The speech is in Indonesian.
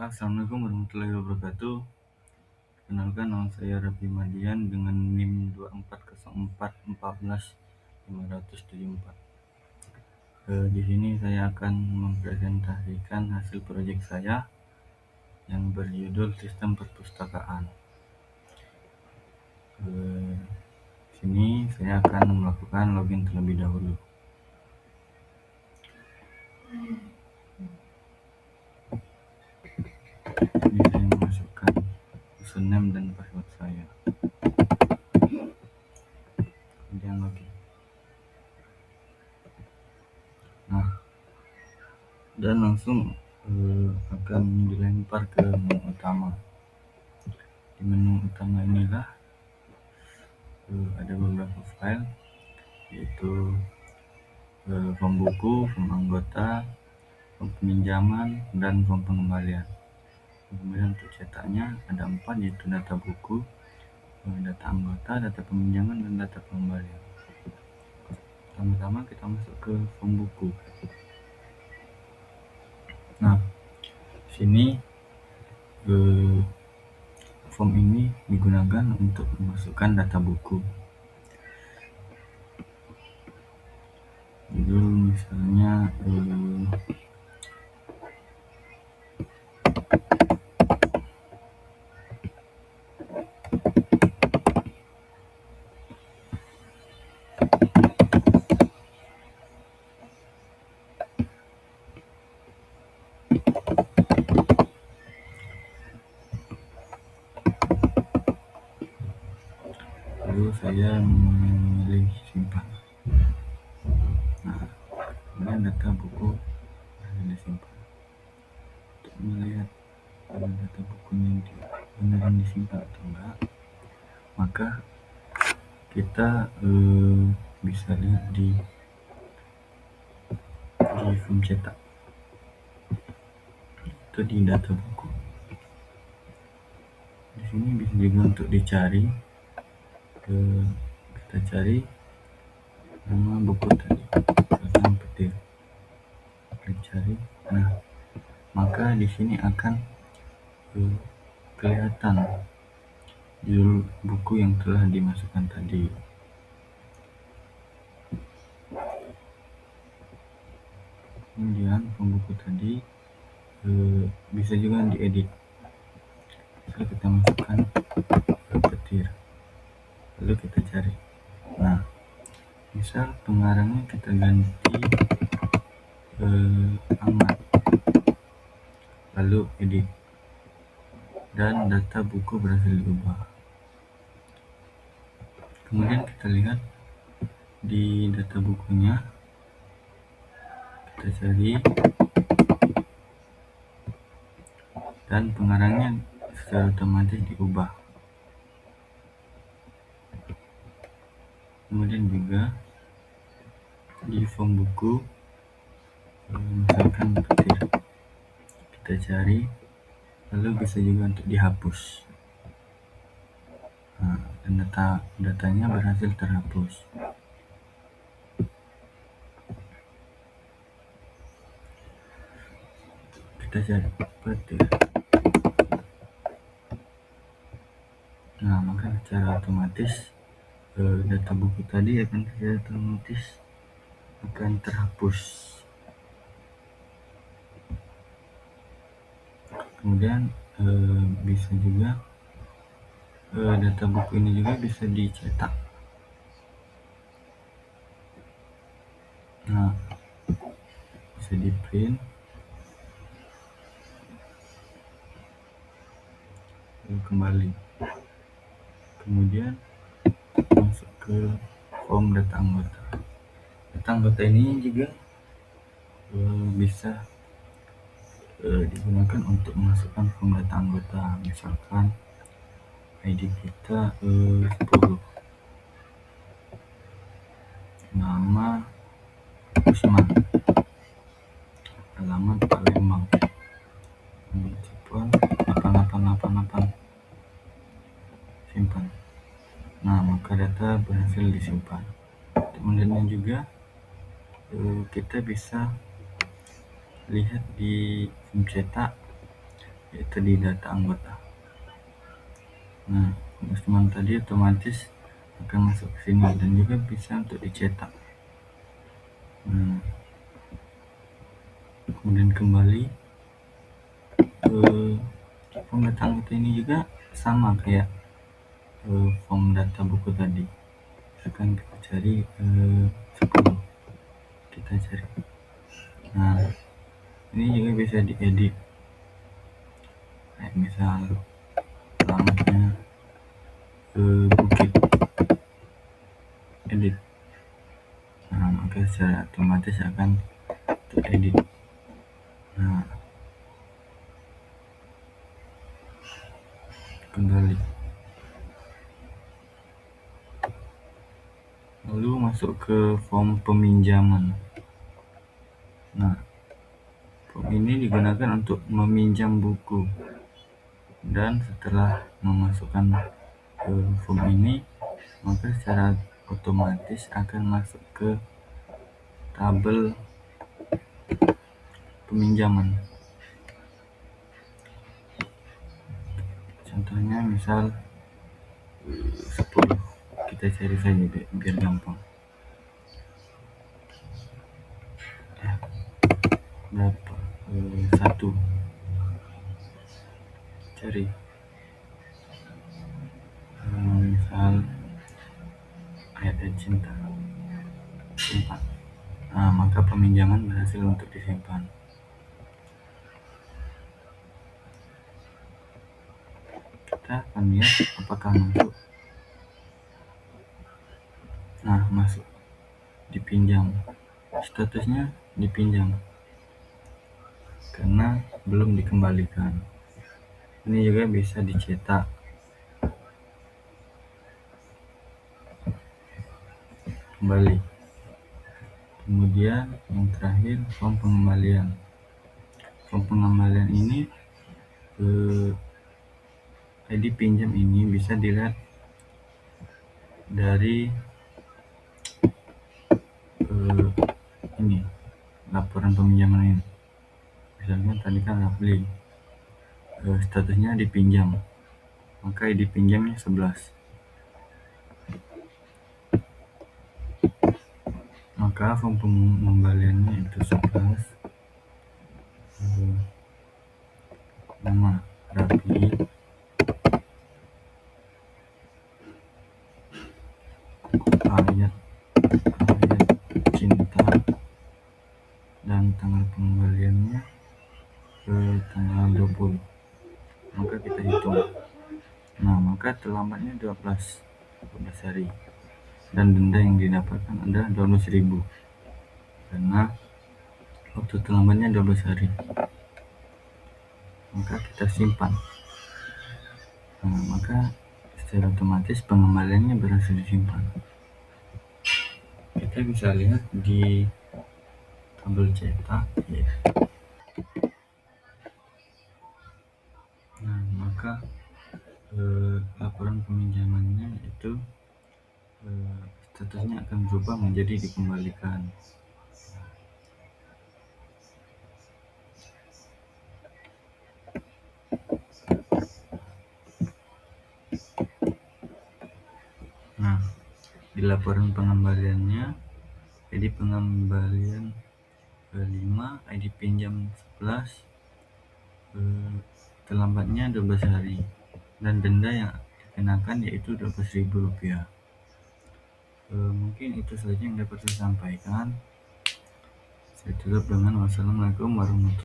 Assalamualaikum warahmatullahi wabarakatuh. Kenalkan, nama saya Raffi Madian dengan NIM 2404141574. Di sini saya akan mempresentasikan hasil proyek saya yang berjudul Sistem Perpustakaan. Sini saya akan melakukan login terlebih dahulu. Ini saya memasukkan username dan password saya. Kemudian login. Dan langsung akan dilempar ke menu utama. Di menu utama inilah ada beberapa file, yaitu form buku, form anggota, form peminjaman, dan form pengembalian. Kemudian untuk cetaknya ada 4, yaitu data buku, data anggota, data peminjaman, dan data pengembalian. Pertama-tama kita masuk ke form buku. Nah, sini form ini digunakan untuk memasukkan data buku. Judul misalnya lalu saya memilih simpan. Nah, kemudian data buku harus disimpan. Untuk melihat data bukunya benar disimpan atau enggak, maka kita bisa lihat di form cetak, itu di data buku. Di sini bisa juga untuk dicari, kita cari nama buku tadi, misalkan petir, dicari. Nah, maka di sini akan kelihatan judul buku yang telah dimasukkan tadi. Kemudian form buku tadi bisa juga diedit. Misal kita masukkan petir, lalu kita cari. Nah, misal pengarangnya kita ganti Ahmad, lalu edit, dan data buku berhasil diubah. Kemudian kita lihat di data bukunya, kita cari, dan pengarangnya secara otomatis diubah. Kemudian juga di form buku, misalkan petir, kita cari, lalu bisa juga untuk dihapus. Nah, dan datanya berhasil terhapus. Kita cari petir. Nah, maka secara otomatis data buku tadi akan secara otomatis akan terhapus. Kemudian bisa juga data buku ini juga bisa dicetak. Nah, bisa di print, lalu kembali. Kemudian masuk ke form data anggota. Data anggota ini juga bisa digunakan untuk memasukkan form data anggota. Misalkan ID kita 10, nama Usman, alamat Palembang, Cipuan 8888, simpan. Nah, maka data berhasil disimpan. Kemudian juga kita bisa lihat di form cetak yaitu di data anggota. Nah, bonus tadi otomatis akan masuk ke sini dan juga bisa untuk dicetak. Nah, kemudian kembali ke form data anggota ini juga sama kayak form data buku tadi. Akan kita cari 10, kita cari. Nah, ini juga bisa diedit, kayak misal alamatnya Bukit, edit. Nah, maka secara otomatis akan teredit. Nah, kembali, lalu masuk ke form peminjaman. Nah, form ini digunakan untuk meminjam buku, dan setelah memasukkan form ini, maka secara otomatis akan masuk ke tabel peminjaman. Contohnya misal 10, kita cari saja biar gampang. Berapa? 1, cari misal ayat cinta, simpan. Nah, maka peminjaman berhasil untuk disimpan. Kita akan lihat apakah masuk. Nah, masuk, dipinjam, statusnya dipinjam karena belum dikembalikan. Ini juga bisa dicetak. Kembali. Kemudian yang terakhir, form pengembalian. Form pengembalian ini ID pinjam ini bisa dilihat dari ini, laporan peminjaman ini. Misalnya tadi kan Rafli, statusnya dipinjam, maka ID pinjamnya 11. Maka form pengembaliannya itu 11, nama Rafli, ayat cinta, dan tanggal pengembaliannya ke tanggal 20. Maka kita hitung. Nah, maka terlambatnya 12 hari, dan denda yang didapatkan adalah 12.000 karena waktu terlambatnya 12 hari. Maka kita simpan. Nah, maka secara otomatis pengembaliannya berhasil disimpan. Kita bisa lihat di tabel cetak ya. Nah, maka laporan peminjamannya itu statusnya akan berubah menjadi dikembalikan. Nah, di laporan pengembaliannya, jadi pengembalian 5, ID pinjam 11, terlambatnya 12 hari, dan denda yang dikenakan yaitu Rp12.000. Mungkin itu saja yang dapat saya sampaikan. Saya tutup dengan wassalamualaikum warahmatullahi wabarakatuh.